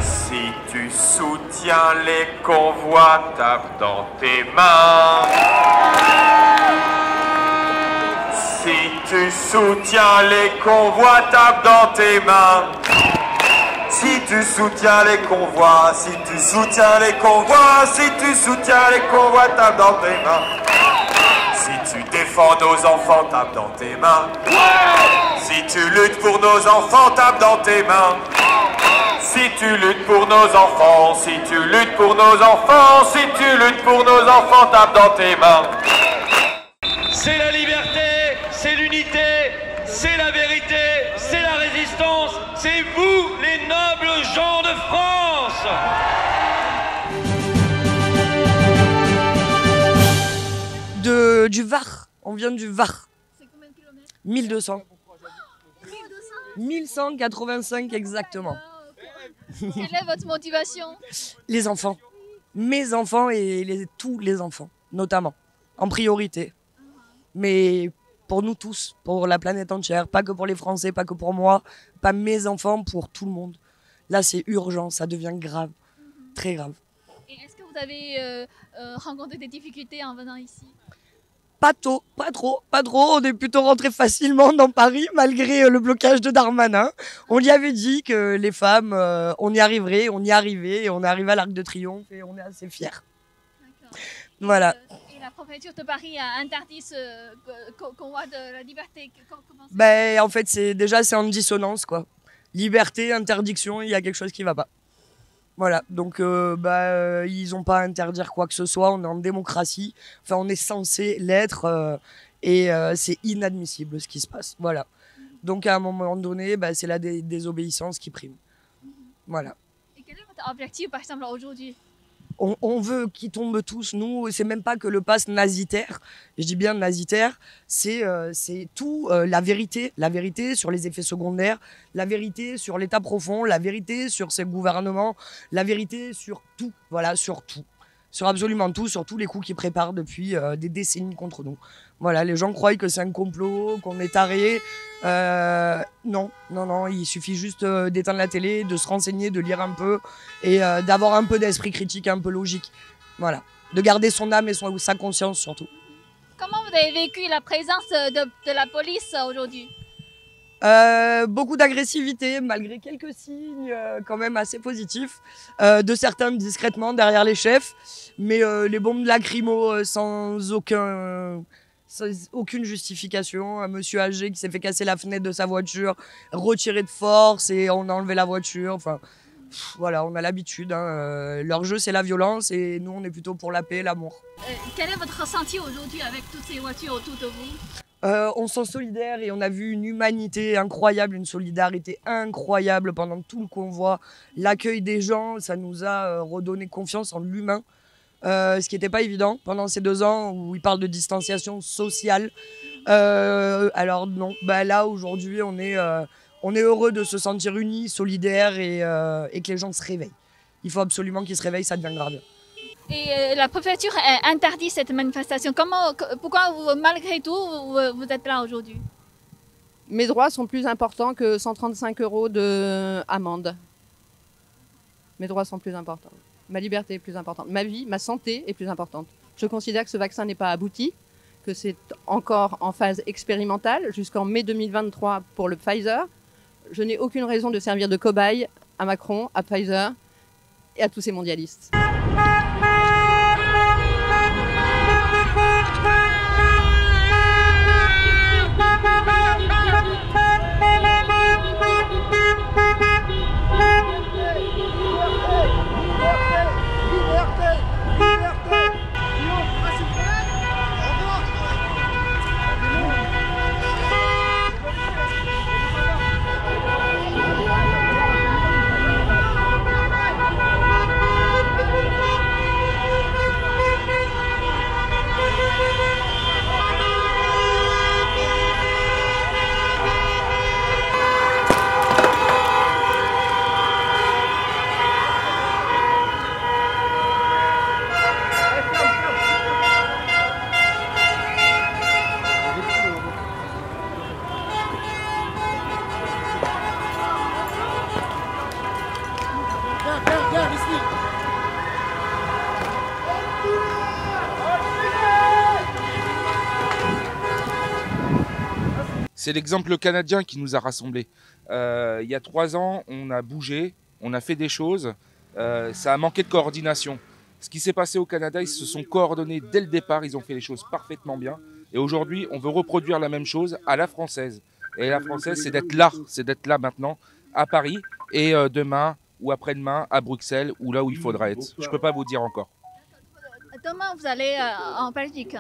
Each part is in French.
Si tu soutiens les convois, tape dans tes mains. Si tu soutiens les convois, tape dans tes mains. Si tu soutiens les convois, si tu soutiens les convois, si tu soutiens les convois, tape dans tes mains. Si tu défends nos enfants, tape dans tes mains. Si tu luttes pour nos enfants, tape dans tes mains. Si tu luttes pour nos enfants, si tu luttes pour nos enfants, si tu luttes pour nos enfants, tape dans tes mains. C'est la liberté, c'est l'unité, c'est la vérité, c'est la résistance, c'est vous les nobles gens de France. Du Var, on vient du Var. C'est combien de kilomètres? 1200. 1200? 1185 exactement. Quelle est votre motivation? Les enfants. Mes enfants et tous les enfants, notamment, en priorité. Mais pour nous tous, pour la planète entière, pas que pour les Français, pas que pour moi, pas mes enfants, pour tout le monde. Là, c'est urgent, ça devient grave, très grave. Et est-ce que vous avez rencontré des difficultés en venant ici? Pas trop. On est plutôt rentré facilement dans Paris, malgré le blocage de Darmanin. On lui avait dit que les femmes, on y arriverait, on y arrivait, et on est arrivé à l'Arc de Triomphe et on est assez fiers. Voilà. Et la préfecture de Paris a interdit ce convoi de la liberté. Ben, en fait, c'est en dissonance, quoi. Liberté, interdiction, il y a quelque chose qui va pas. Voilà, donc ils n'ont pas à interdire quoi que ce soit, on est en démocratie, enfin on est censé l'être et c'est inadmissible ce qui se passe, voilà. Donc à un moment donné, c'est la désobéissance qui prime, voilà. Et quel est votre objectif par exemple aujourd'hui? On veut qu'ils tombent tous, nous, c'est même pas que le pass nazitaire, je dis bien nazitaire, c'est tout, la vérité sur les effets secondaires, la vérité sur l'état profond, la vérité sur ces gouvernements, la vérité sur tout, voilà, sur tout. Sur absolument tout, sur tous les coups qu'ils préparent depuis des décennies contre nous. Voilà, les gens croient que c'est un complot, qu'on est tarés. Non, il suffit juste d'éteindre la télé, de se renseigner, de lire un peu et d'avoir un peu d'esprit critique, un peu logique. Voilà, de garder son âme et sa conscience surtout. Comment vous avez vécu la présence de la police aujourd'hui? Beaucoup d'agressivité, malgré quelques signes quand même assez positifs, de certains discrètement derrière les chefs, mais les bombes lacrymo sans aucune justification. Un monsieur âgé qui s'est fait casser la fenêtre de sa voiture, retiré de force et on a enlevé la voiture. Enfin, voilà, on a l'habitude. Leur jeu, c'est la violence et nous, on est plutôt pour la paix et l'amour. Quel est votre ressenti aujourd'hui avec toutes ces voitures autour de vous? On se sent solidaire et on a vu une humanité incroyable, une solidarité incroyable pendant tout le convoi. L'accueil des gens, ça nous a redonné confiance en l'humain, ce qui n'était pas évident pendant ces 2 ans où ils parlent de distanciation sociale. Alors non, là aujourd'hui on est heureux de se sentir unis, solidaires et que les gens se réveillent. Il faut absolument qu'ils se réveillent, ça devient grave. Et la préfecture interdit cette manifestation. Pourquoi malgré tout, vous êtes là aujourd'hui? Mes droits sont plus importants que 135 € d'amende. Mes droits sont plus importants. Ma liberté est plus importante. Ma vie, ma santé est plus importante. Je considère que ce vaccin n'est pas abouti, que c'est encore en phase expérimentale jusqu'en mai 2023 pour le Pfizer. Je n'ai aucune raison de servir de cobaye à Macron, à Pfizer et à tous ces mondialistes. C'est l'exemple canadien qui nous a rassemblés. Il y a 3 ans, on a bougé, on a fait des choses. Ça a manqué de coordination. Ce qui s'est passé au Canada, ils se sont coordonnés dès le départ, ils ont fait les choses parfaitement bien. Et aujourd'hui, on veut reproduire la même chose à la française. Et la française, c'est d'être là maintenant, à Paris, et demain ou après-demain à Bruxelles, ou là où il faudra être. Je ne peux pas vous dire encore. Demain, vous allez en Belgique.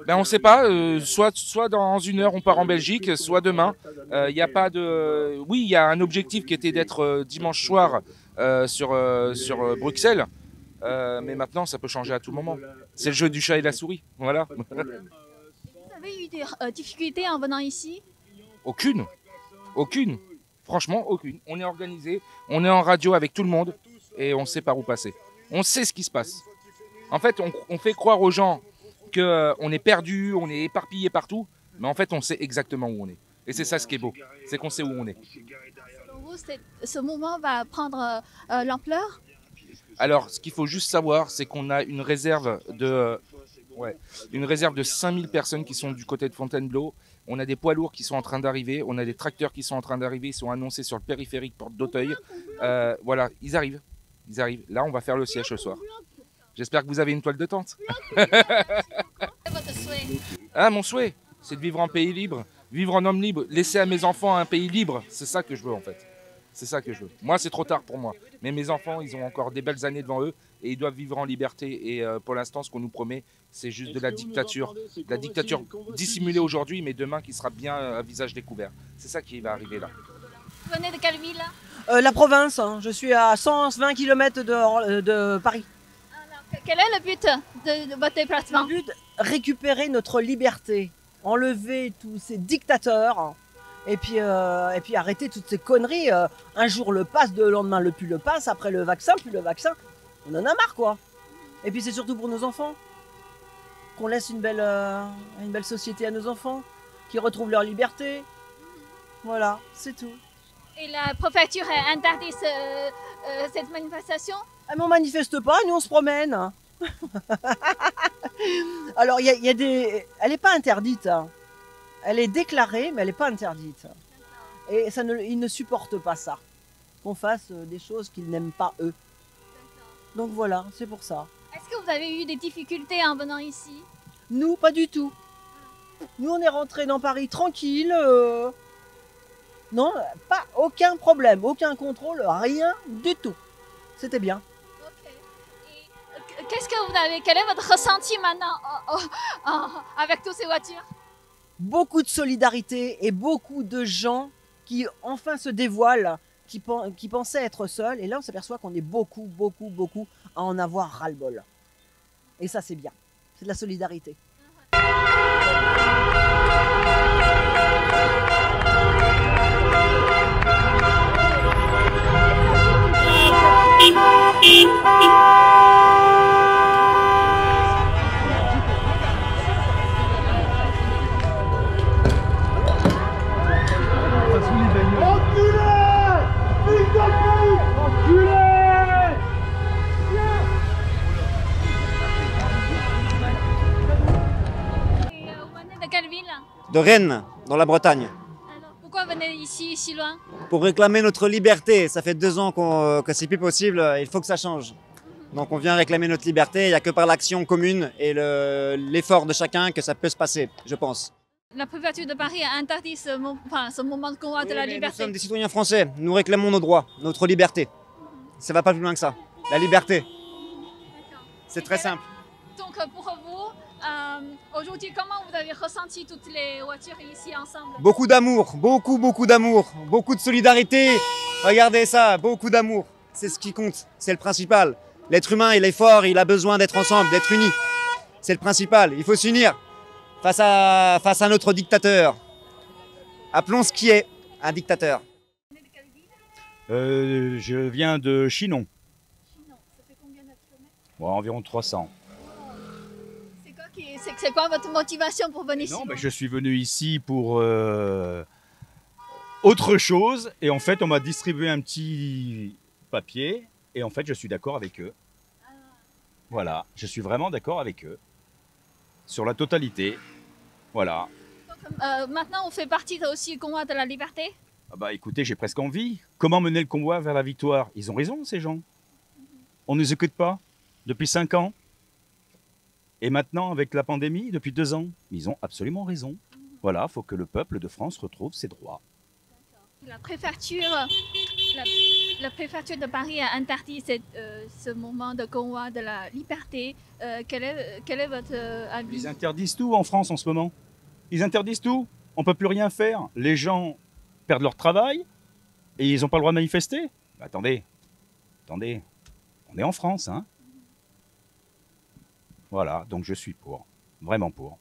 Ben, on ne sait pas, soit dans 1 heure on part en Belgique, soit demain. Y a pas de... Oui, il y a un objectif qui était d'être dimanche soir sur Bruxelles. Mais maintenant, ça peut changer à tout moment. C'est le jeu du chat et de la souris. Voilà. Vous avez eu des difficultés en venant ici? Aucune. Aucune. Franchement, aucune. On est organisé, on est en radio avec tout le monde et on sait par où passer. On sait ce qui se passe. En fait, on fait croire aux gens qu'on est perdu, on est éparpillé partout, mais en fait, on sait exactement où on est. Et c'est ça ce qui est beau, c'est qu'on sait où on est. Pour vous, ce mouvement va prendre l'ampleur? Alors, ce qu'il faut juste savoir, c'est qu'on a une réserve de 5000 personnes qui sont du côté de Fontainebleau. On a des poids lourds qui sont en train d'arriver. On a des tracteurs qui sont en train d'arriver. Ils sont annoncés sur le périphérique Porte d'Auteuil. Voilà, ils arrivent. Ils arrivent. Là, on va faire le siège ce soir. J'espère que vous avez une toile de tente. Votre souhait? Ah, mon souhait, c'est de vivre en pays libre, vivre en homme libre, laisser à mes enfants un pays libre. C'est ça que je veux en fait. C'est ça que je veux. Moi, c'est trop tard pour moi. Mais mes enfants, ils ont encore des belles années devant eux et ils doivent vivre en liberté. Et pour l'instant, ce qu'on nous promet, c'est juste de la dictature. De la dictature dissimulée aujourd'hui, mais demain qui sera bien à visage découvert. C'est ça qui va arriver là. Vous venez de quelle ville? La province, hein. Je suis à 120 km de Paris. Alors, quel est le but de votre déplacement? Le but, récupérer notre liberté, enlever tous ces dictateurs et puis arrêter toutes ces conneries. Un jour le pass, le lendemain le plus le pass, après le vaccin, plus le vaccin. On en a marre quoi. Et puis c'est surtout pour nos enfants. Qu'on laisse une belle société à nos enfants, qui retrouvent leur liberté. Voilà, c'est tout. Et la préfecture interdit cette manifestation? Ah, mais on manifeste pas, nous on se promène. Alors, il y a des... Elle n'est pas interdite. Hein. Elle est déclarée, mais elle n'est pas interdite. Et ils ne supportent pas ça. Qu'on fasse des choses qu'ils n'aiment pas eux. Donc voilà, c'est pour ça. Est-ce que vous avez eu des difficultés en venant ici? Nous, pas du tout. Nous, on est rentrés dans Paris tranquille. Non, pas aucun problème, aucun contrôle, rien du tout. C'était bien. Ok. Et quel est votre ressenti maintenant avec toutes ces voitures? Beaucoup de solidarité et beaucoup de gens qui enfin se dévoilent, qui pensaient être seuls. Et là, on s'aperçoit qu'on est beaucoup à en avoir ras-le-bol. Et ça, c'est bien. C'est de la solidarité. De Rennes, dans la Bretagne. Alors, pourquoi venez ici, si loin? Pour réclamer notre liberté. Ça fait 2 ans que c'est plus possible, il faut que ça change. Donc on vient réclamer notre liberté, il n'y a que par l'action commune et l'effort de chacun que ça peut se passer, je pense. La préfecture de Paris a interdit ce moment de combat de la liberté. Nous sommes des citoyens français, nous réclamons nos droits, notre liberté. Ça ne va pas plus loin que ça. La liberté. C'est très simple. Donc pour vous, aujourd'hui, comment vous avez ressenti toutes les voitures ici ensemble? Beaucoup d'amour, beaucoup d'amour, beaucoup de solidarité. Regardez ça, beaucoup d'amour. C'est ce qui compte, c'est le principal. L'être humain, il est fort, il a besoin d'être ensemble, d'être uni. C'est le principal, il faut s'unir face à notre dictateur. Appelons ce qui est un dictateur. Je viens de Chinon. Chinon, ça fait combien de kilomètres? Bon, environ 300. C'est quoi votre motivation pour venir ici? Non, je suis venu ici pour autre chose. Et en fait, on m'a distribué un petit papier. Et en fait, je suis d'accord avec eux. Voilà, je suis vraiment d'accord avec eux. Sur la totalité. Voilà. Donc Maintenant, on fait partie aussi du convoi de la liberté. Ah bah écoutez, j'ai presque envie. Comment mener le convoi vers la victoire? Ils ont raison, ces gens. On ne nous écoute pas depuis 5 ans. Et maintenant, avec la pandémie, depuis 2 ans. Ils ont absolument raison. Voilà, il faut que le peuple de France retrouve ses droits. La préfecture de Paris a interdit ce moment de convoi de la liberté. Quel est votre avis? Ils interdisent tout en France en ce moment. Ils interdisent tout. On ne peut plus rien faire. Les gens perdent leur travail et ils n'ont pas le droit de manifester. Bah, attendez. On est en France, hein. Voilà, donc je suis pour. Vraiment pour.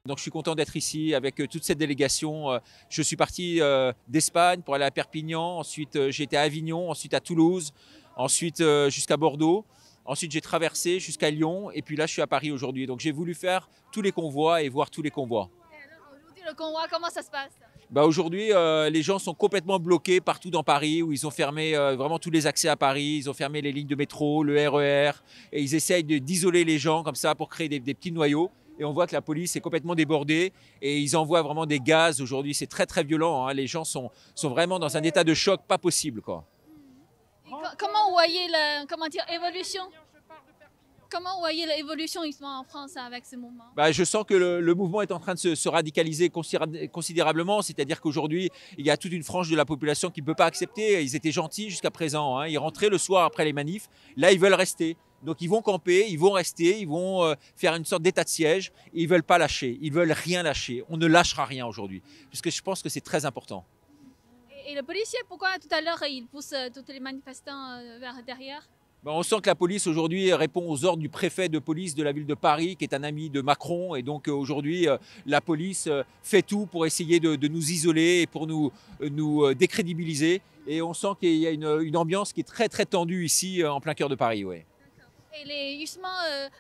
Donc je suis content d'être ici avec toute cette délégation. Je suis parti d'Espagne pour aller à Perpignan, ensuite j'ai été à Avignon, ensuite à Toulouse, ensuite jusqu'à Bordeaux. Ensuite j'ai traversé jusqu'à Lyon et puis là je suis à Paris aujourd'hui. Donc j'ai voulu faire tous les convois et voir tous les convois. Aujourd'hui le convoi, comment ça se passe? Bah aujourd'hui, les gens sont complètement bloqués partout dans Paris, où ils ont fermé vraiment tous les accès à Paris, ils ont fermé les lignes de métro, le RER, et ils essayent d'isoler les gens comme ça pour créer des petits noyaux. Et on voit que la police est complètement débordée et ils envoient vraiment des gaz aujourd'hui. C'est très très violent, hein. Les gens sont vraiment dans un état de choc pas possible, quoi. Comment vous voyez l'évolution? Comment vous voyez l'évolution en France avec ce mouvement? Bah, je sens que le mouvement est en train de se radicaliser considérablement. C'est-à-dire qu'aujourd'hui, il y a toute une frange de la population qui ne peut pas accepter. Ils étaient gentils jusqu'à présent, hein. Ils rentraient le soir après les manifs. Là, ils veulent rester. Donc ils vont camper, ils vont rester, ils vont faire une sorte d'état de siège. Et ils ne veulent pas lâcher, ils ne veulent rien lâcher. On ne lâchera rien aujourd'hui, puisque je pense que c'est très important. Et le policier, pourquoi tout à l'heure il pousse tous les manifestants vers derrière? Ben, on sent que la police aujourd'hui répond aux ordres du préfet de police de la ville de Paris, qui est un ami de Macron. Et donc aujourd'hui, la police fait tout pour essayer de nous isoler et pour nous décrédibiliser. Et on sent qu'il y a une ambiance qui est très très tendue ici, en plein cœur de Paris. Ouais. Et justement,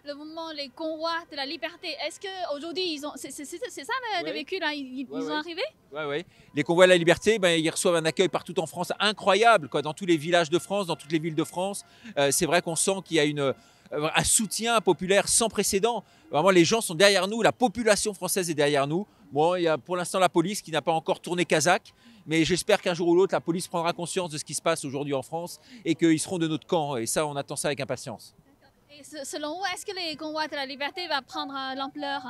le mouvement, les convois de la liberté, est-ce qu'aujourd'hui, c'est ça le vécu là, ils sont arrivés? Oui. Les convois de la liberté, ben, ils reçoivent un accueil partout en France incroyable, quoi, dans tous les villages de France, dans toutes les villes de France. C'est vrai qu'on sent qu'il y a un soutien populaire sans précédent. Vraiment, les gens sont derrière nous, la population française est derrière nous. Bon, il y a pour l'instant la police qui n'a pas encore tourné Kazakh, mais j'espère qu'un jour ou l'autre, la police prendra conscience de ce qui se passe aujourd'hui en France et qu'ils seront de notre camp. Et ça, on attend ça avec impatience. Et selon vous, est-ce que les convois de la liberté vont prendre l'ampleur?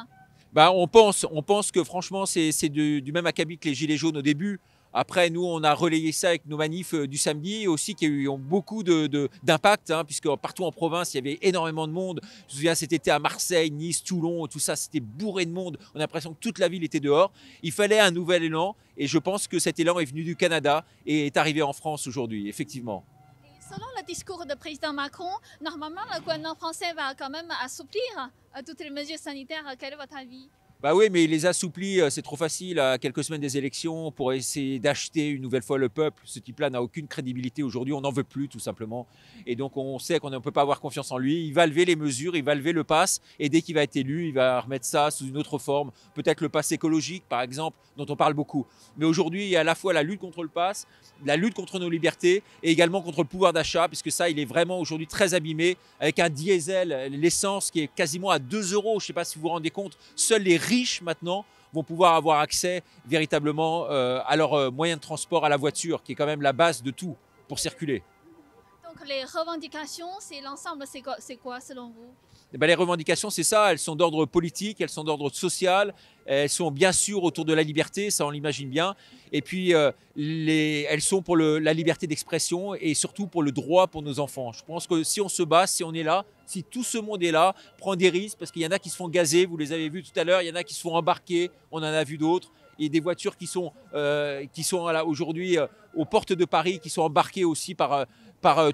Bah, on pense que franchement, c'est du même acabit que les Gilets jaunes au début. Après, nous, on a relayé ça avec nos manifs du samedi aussi, qui ont beaucoup d'impact, hein, puisque partout en province, il y avait énormément de monde. Je me souviens, cet été à Marseille, Nice, Toulon, tout ça, c'était bourré de monde. On a l'impression que toute la ville était dehors. Il fallait un nouvel élan, et je pense que cet élan est venu du Canada et est arrivé en France aujourd'hui, effectivement. Selon le discours du président Macron, normalement, le gouvernement français va quand même assouplir toutes les mesures sanitaires. Quel est votre avis? Bah oui, mais il les assouplit, c'est trop facile, à quelques semaines des élections, pour essayer d'acheter une nouvelle fois le peuple. Ce type-là n'a aucune crédibilité aujourd'hui, on n'en veut plus tout simplement. Et donc on sait qu'on ne peut pas avoir confiance en lui. Il va lever les mesures, il va lever le pass, et dès qu'il va être élu, il va remettre ça sous une autre forme. Peut-être le pass écologique, par exemple, dont on parle beaucoup. Mais aujourd'hui, il y a à la fois la lutte contre le pass, la lutte contre nos libertés, et également contre le pouvoir d'achat, puisque ça, il est vraiment aujourd'hui très abîmé, avec un diesel, l'essence qui est quasiment à 2 €. Je ne sais pas si vous vous rendez compte, seuls les riches maintenant vont pouvoir avoir accès véritablement à leur moyen de transport, à la voiture, qui est quand même la base de tout pour circuler. Donc les revendications, c'est l'ensemble, c'est quoi selon vous? Eh bien, les revendications, c'est ça, elles sont d'ordre politique, elles sont d'ordre social, elles sont bien sûr autour de la liberté, ça on l'imagine bien, et puis elles sont pour la liberté d'expression et surtout pour le droit pour nos enfants. Je pense que si on se bat, si on est là, si tout ce monde est là, prend des risques, parce qu'il y en a qui se font gazer, vous les avez vus tout à l'heure, il y en a qui se font embarquer, on en a vu d'autres. et des voitures qui sont aujourd'hui aux portes de Paris, qui sont embarquées aussi par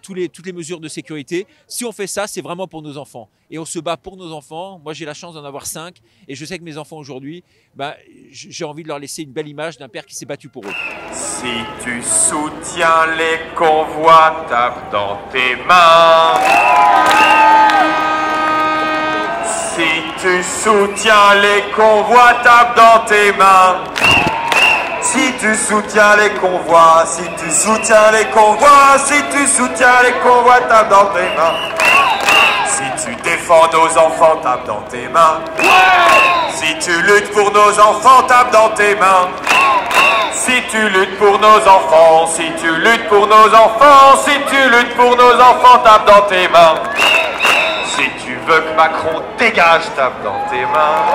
toutes les mesures de sécurité. Si on fait ça, c'est vraiment pour nos enfants. Et on se bat pour nos enfants. Moi, j'ai la chance d'en avoir 5. Et je sais que mes enfants aujourd'hui, j'ai envie de leur laisser une belle image d'un père qui s'est battu pour eux. Si tu soutiens les convois, tape dans tes mains. Si tu soutiens les convois, tape dans tes mains. Si tu soutiens les convois, si tu soutiens les convois, si tu soutiens les convois, tape dans tes mains. Si tu défends nos enfants, tape dans tes mains. Si tu luttes pour nos enfants, tape dans tes mains. Si tu luttes pour nos enfants, si tu luttes pour nos enfants, si tu luttes pour nos enfants, tape dans tes mains. Si tu veux que Macron dégage, tape dans tes mains.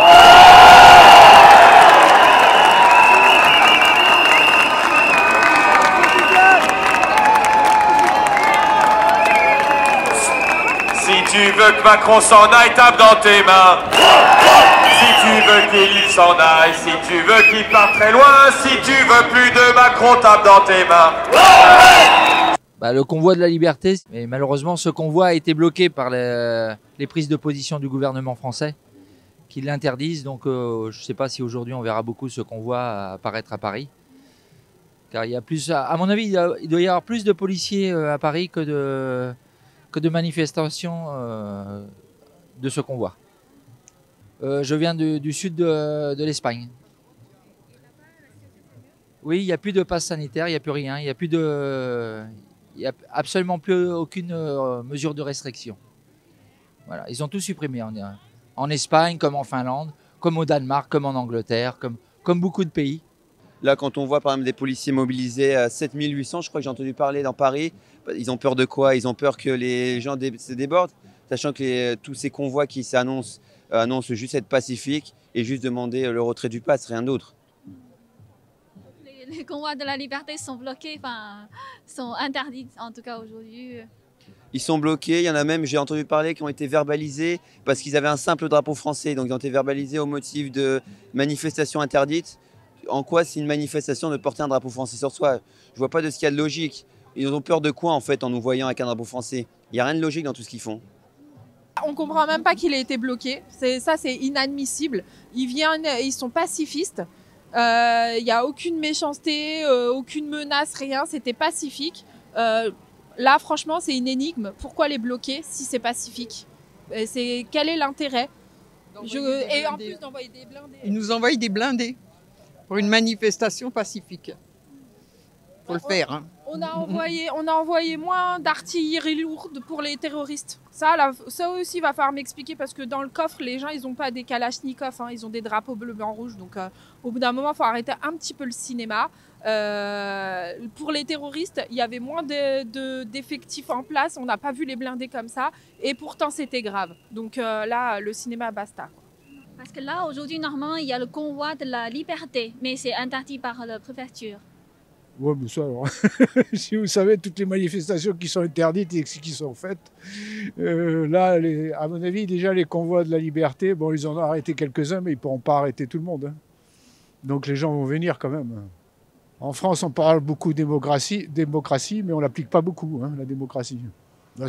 Si tu veux que Macron s'en aille, tape dans tes mains. Si tu veux qu'il s'en aille, si tu veux qu'il parte très loin, si tu veux plus de Macron, tape dans tes mains. Le convoi de la liberté, mais malheureusement ce convoi a été bloqué par les prises de position du gouvernement français qui l'interdisent. Donc je ne sais pas si aujourd'hui on verra beaucoup ce convoi apparaître à Paris. Car il y a plus, à mon avis, il doit y avoir plus de policiers à Paris que de manifestations de ce convoi. Je viens du sud de l'Espagne. Oui, il n'y a plus de passe sanitaire, il n'y a plus rien, il n'y a absolument plus aucune mesure de restriction. Voilà, ils ont tout supprimé en Espagne, comme en Finlande, comme au Danemark, comme en Angleterre, comme beaucoup de pays. Là, quand on voit par exemple des policiers mobilisés à 7800, je crois que j'ai entendu parler dans Paris, ils ont peur de quoi? Ils ont peur que les gens se débordent, sachant que tous ces convois qui s'annoncent annoncent juste être pacifiques et juste demander le retrait du pass, rien d'autre. Les convois de la liberté sont bloqués, sont interdits en tout cas aujourd'hui. Ils sont bloqués, il y en a même, j'ai entendu parler, qui ont été verbalisés parce qu'ils avaient un simple drapeau français, donc ils ont été verbalisés au motif de manifestation interdite. En quoi c'est une manifestation de porter un drapeau français sur soi? Je vois pas de ce qu'il y a de logique. Ils ont peur de quoi en fait en nous voyant avec un drapeau français? Il n'y a rien de logique dans tout ce qu'ils font. On comprend même pas qu'il ait été bloqué. Ça, c'est inadmissible. Ils sont pacifistes. Il n'y a aucune méchanceté, aucune menace, rien. C'était pacifique. Là, franchement, c'est une énigme. Pourquoi les bloquer si c'est pacifique? Quel est l'intérêt? Et en plus d'envoyer des blindés. Ils nous envoient des blindés pour une manifestation pacifique. Faut le faire. Hein. On a envoyé moins d'artillerie lourde pour les terroristes. Ça aussi va falloir m'expliquer parce que dans le coffre, les gens, ils n'ont pas des kalachnikovs, hein, ils ont des drapeaux bleu, blanc, rouge. Donc au bout d'un moment, il faut arrêter un petit peu le cinéma. Pour les terroristes, il y avait moins d'effectifs en place. On n'a pas vu les blindés comme ça. Et pourtant, c'était grave. Donc là, le cinéma, basta. Parce que là, aujourd'hui, normalement, il y a le convoi de la liberté, mais c'est interdit par la préfecture. Ouais, mais ça, alors, si vous savez toutes les manifestations qui sont interdites et qui sont faites, là, à mon avis, déjà les convois de la liberté, bon, ils en ont arrêté quelques-uns, mais ils ne pourront pas arrêter tout le monde. Hein. Donc les gens vont venir quand même. En France, on parle beaucoup de démocratie, mais on ne l'applique pas beaucoup, hein, la démocratie. Là,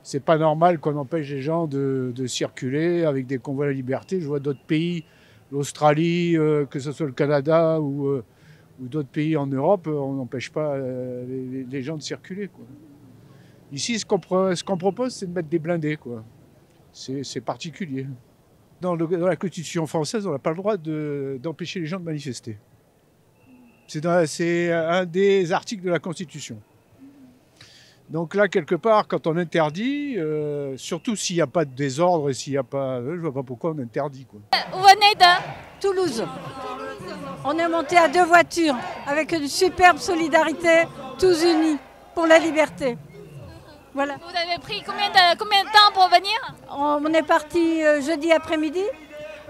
c'est pas normal qu'on empêche les gens de circuler avec des convois de la liberté. Je vois d'autres pays, l'Australie, que ce soit le Canada ou d'autres pays en Europe, on n'empêche pas les gens de circuler, quoi. Ici, ce qu'on propose, c'est de mettre des blindés, quoi. C'est particulier. Dans la Constitution française, on n'a pas le droit d'empêcher les gens de manifester. C'est un des articles de la Constitution. Donc là, quelque part, quand on interdit, surtout s'il n'y a pas de désordre et s'il n'y a pas... je ne vois pas pourquoi on interdit, quoi. Vous venez de Toulouse. On est monté à 2 voitures avec une superbe solidarité, tous unis pour la liberté. Voilà. Vous avez pris combien de temps pour venir? On est parti jeudi après-midi.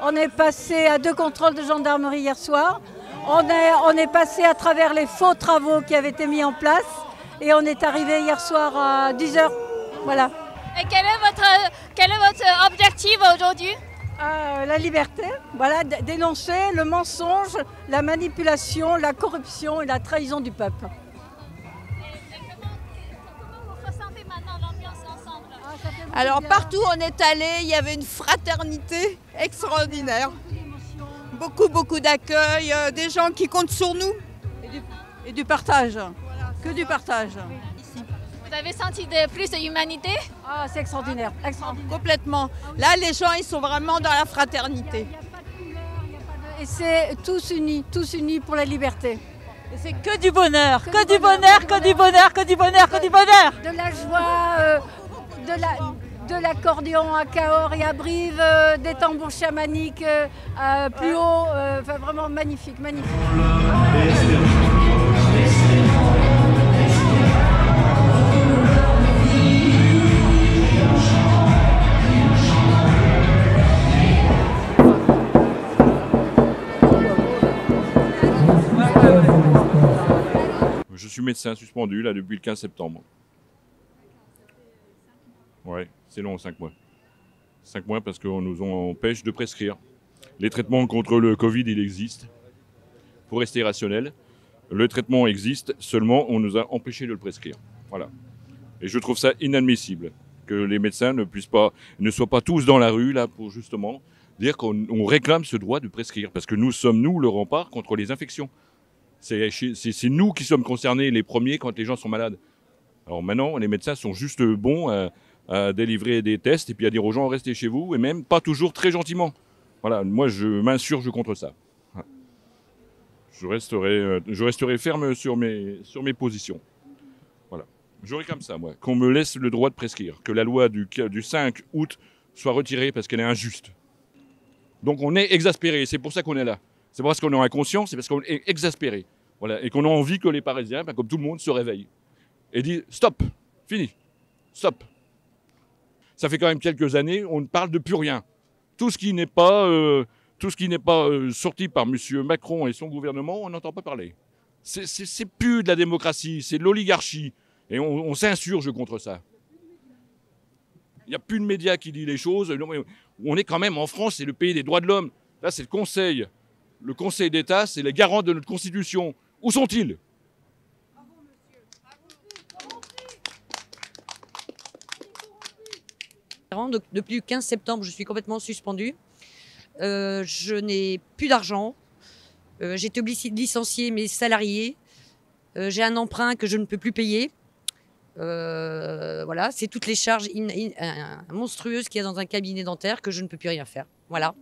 On est passé à 2 contrôles de gendarmerie hier soir. On est passé à travers les faux travaux qui avaient été mis en place. Et on est arrivé hier soir à 10h. Voilà. Et quel est votre objectif aujourd'hui? La liberté, voilà, dénoncer le mensonge, la manipulation, la corruption et la trahison du peuple. Alors partout où on est allé, il y avait une fraternité extraordinaire. Beaucoup d'accueil, des gens qui comptent sur nous. Et du partage, que du partage. Vous avez senti plus d'humanité? Ah, c'est extraordinaire, extraordinaire. Complètement. Là, les gens, ils sont vraiment dans la fraternité. Et c'est tous unis pour la liberté. Et c'est que du bonheur, que du bonheur, que du bonheur, que du bonheur, que du bonheur. De la joie, de l'accordéon à Cahors et à Brive, des tambours chamaniques plus haut, enfin vraiment magnifique, magnifique. Je suis médecin suspendu là depuis le 15 septembre. Ouais, c'est long, 5 mois. 5 mois parce qu'on nous empêche de prescrire. Les traitements contre le Covid, il existe. Il faut rester rationnel. Le traitement existe, seulement on nous a empêché de le prescrire. Voilà. Et je trouve ça inadmissible que les médecins ne soient pas tous dans la rue là pour justement dire qu'on réclame ce droit de prescrire. Parce que nous sommes, nous, le rempart contre les infections. C'est nous qui sommes concernés les premiers quand les gens sont malades. Alors maintenant, les médecins sont juste bons à délivrer des tests et puis à dire aux gens restez chez vous et même pas toujours très gentiment. Voilà, moi je m'insurge contre ça. Je resterai ferme sur mes positions. Voilà. Je réclame ça, moi, qu'on me laisse le droit de prescrire, que la loi du 5 août soit retirée parce qu'elle est injuste. Donc on est exaspéré, c'est pour ça qu'on est là. C'est pas parce qu'on est inconscient, c'est parce qu'on est exaspéré. Voilà, et qu'on a envie que les Parisiens, comme tout le monde, se réveillent. Et disent stop, fini, stop. Ça fait quand même quelques années, on ne parle de plus rien. Tout ce qui n'est pas, sorti par M. Macron et son gouvernement, on n'entend pas parler. C'est plus de la démocratie, c'est de l'oligarchie. Et on s'insurge contre ça. Il n'y a plus de médias qui disent les choses. On est quand même en France, c'est le pays des droits de l'homme. Là, c'est le Conseil. Le Conseil d'État, c'est les garants de notre Constitution. Où sont-ils ? Depuis le 15 septembre, je suis complètement suspendue. Je n'ai plus d'argent. J'ai été obligée de licencier mes salariés. J'ai un emprunt que je ne peux plus payer. Voilà, c'est toutes les charges monstrueuses qu'il y a dans un cabinet dentaire que je ne peux plus rien faire. Voilà.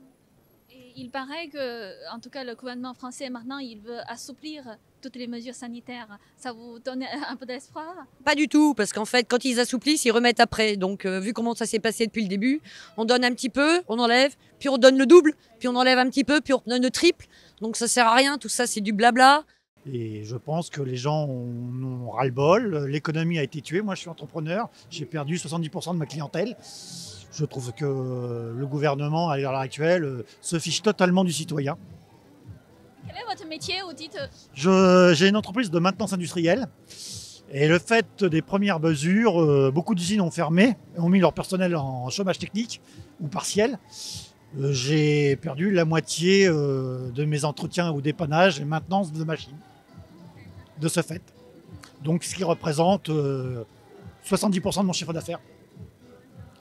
Il paraît que, en tout cas, le gouvernement français, maintenant, il veut assouplir toutes les mesures sanitaires. Ça vous donne un peu d'espoir? Pas du tout, parce qu'en fait, quand ils assouplissent, ils remettent après. Donc, vu comment ça s'est passé depuis le début, on donne un petit peu, on enlève, puis on donne le double, puis on enlève un petit peu, puis on donne le triple. Donc, ça sert à rien. Tout ça, c'est du blabla. Et je pense que les gens ont ras-le-bol. L'économie a été tuée. Moi, je suis entrepreneur. J'ai perdu 70% de ma clientèle. Je trouve que le gouvernement, à l'heure actuelle, se fiche totalement du citoyen. Quel est votre métier, vous dites? J'ai une entreprise de maintenance industrielle. Et le fait des premières mesures, beaucoup d'usines ont fermé, ont mis leur personnel en chômage technique ou partiel. J'ai perdu la moitié de mes entretiens ou dépannages et maintenance de machines, de ce fait. Donc ce qui représente 70% de mon chiffre d'affaires.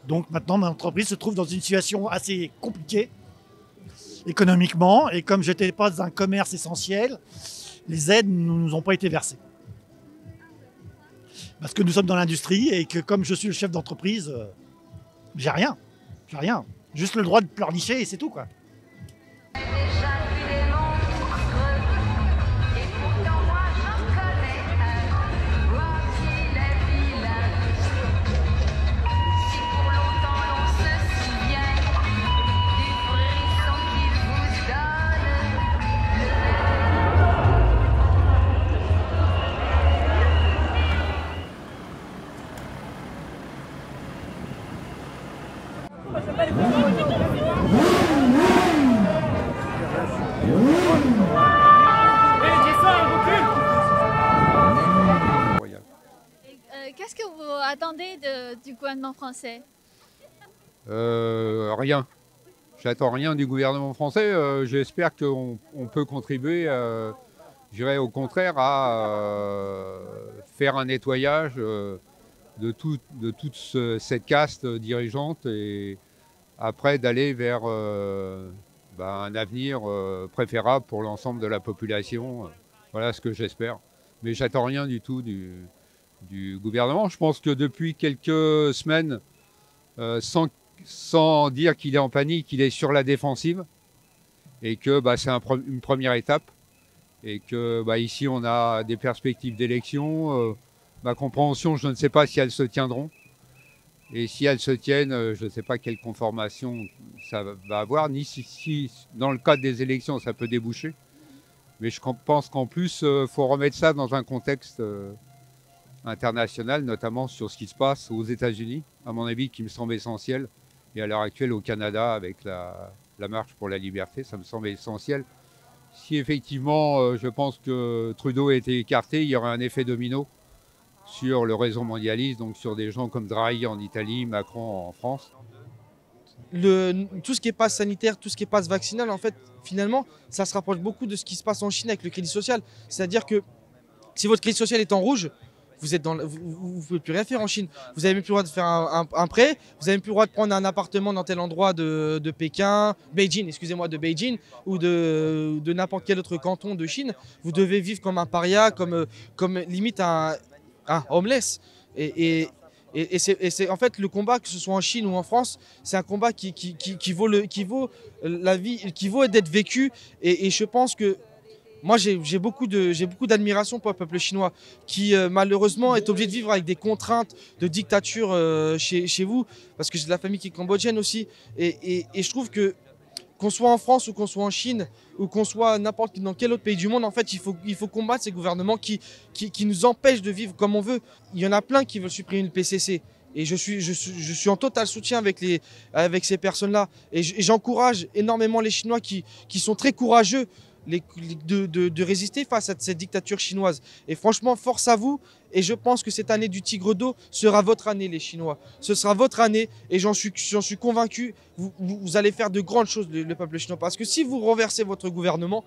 Donc maintenant, ma entreprise se trouve dans une situation assez compliquée économiquement. Et comme je n'étais pas dans un commerce essentiel, les aides ne nous ont pas été versées. Parce que nous sommes dans l'industrie et que comme je suis le chef d'entreprise, j'ai rien. J'ai rien. Juste le droit de pleurnicher et c'est tout, quoi. Qu'est-ce que vous attendez du gouvernement français? Rien. J'attends rien du gouvernement français. J'espère qu'on peut contribuer, je dirais au contraire, à faire un nettoyage de toute cette caste dirigeante et après d'aller vers un avenir préférable pour l'ensemble de la population. Voilà ce que j'espère. Mais j'attends rien du tout du gouvernement. Je pense que depuis quelques semaines, sans dire qu'il est en panique, il est sur la défensive et que c'est une première étape et que ici on a des perspectives d'élection. Ma compréhension, je ne sais pas si elles se tiendront et si elles se tiennent, je ne sais pas quelle conformation ça va avoir, ni si dans le cadre des élections ça peut déboucher. Mais je pense qu'en plus, il faut remettre ça dans un contexte international, notamment sur ce qui se passe aux États-Unis, à mon avis, qui me semble essentiel. Et à l'heure actuelle, au Canada, avec la marche pour la liberté, ça me semble essentiel. Si effectivement, je pense que Trudeau a été écarté, il y aurait un effet domino sur le réseau mondialiste, donc sur des gens comme Draghi en Italie, Macron en France. Tout ce qui est passe sanitaire, tout ce qui est passe vaccinal, en fait, finalement, ça se rapproche beaucoup de ce qui se passe en Chine avec le crédit social. C'est-à-dire que si votre crédit social est en rouge, vous ne pouvez plus rien faire en Chine. Vous n'avez même plus le droit de faire un prêt, vous n'avez même plus le droit de prendre un appartement dans tel endroit de Beijing, ou de n'importe quel autre canton de Chine. Vous devez vivre comme un paria, comme limite un homeless. Et c'est en fait le combat, que ce soit en Chine ou en France, c'est un combat qui vaut la vie, qui vaut d'être vécu. Et je pense que moi j'ai beaucoup d'admiration pour le peuple chinois qui malheureusement est obligé de vivre avec des contraintes de dictature chez vous, parce que j'ai de la famille qui est cambodgienne aussi. Et je trouve que qu'on soit en France ou qu'on soit en Chine ou qu'on soit n'importe dans quel autre pays du monde, en fait, il faut combattre ces gouvernements qui nous empêchent de vivre comme on veut. Il y en a plein qui veulent supprimer le PCC. Et je suis en total soutien avec ces personnes-là. Et j'encourage énormément les Chinois qui sont très courageux de résister face à cette dictature chinoise. Et franchement, force à vous. Et je pense que cette année du Tigre d'eau sera votre année, les Chinois. Ce sera votre année et j'en suis convaincu. Vous allez faire de grandes choses, le peuple chinois. Parce que si vous renversez votre gouvernement,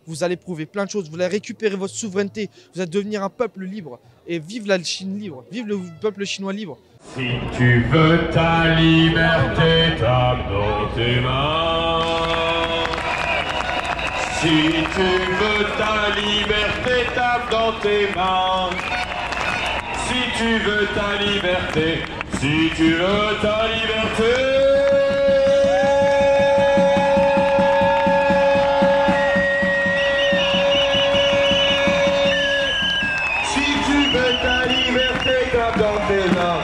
vous allez prouver plein de choses. Vous allez récupérer votre souveraineté. Vous allez devenir un peuple libre. Et vive la Chine libre. Vive le peuple chinois libre. Si tu veux ta liberté, tape dans tes mains. Si tu veux ta liberté, tape dans tes mains. Si tu veux ta liberté, si tu veux ta liberté. Si tu veux ta liberté, tape dans tes mains.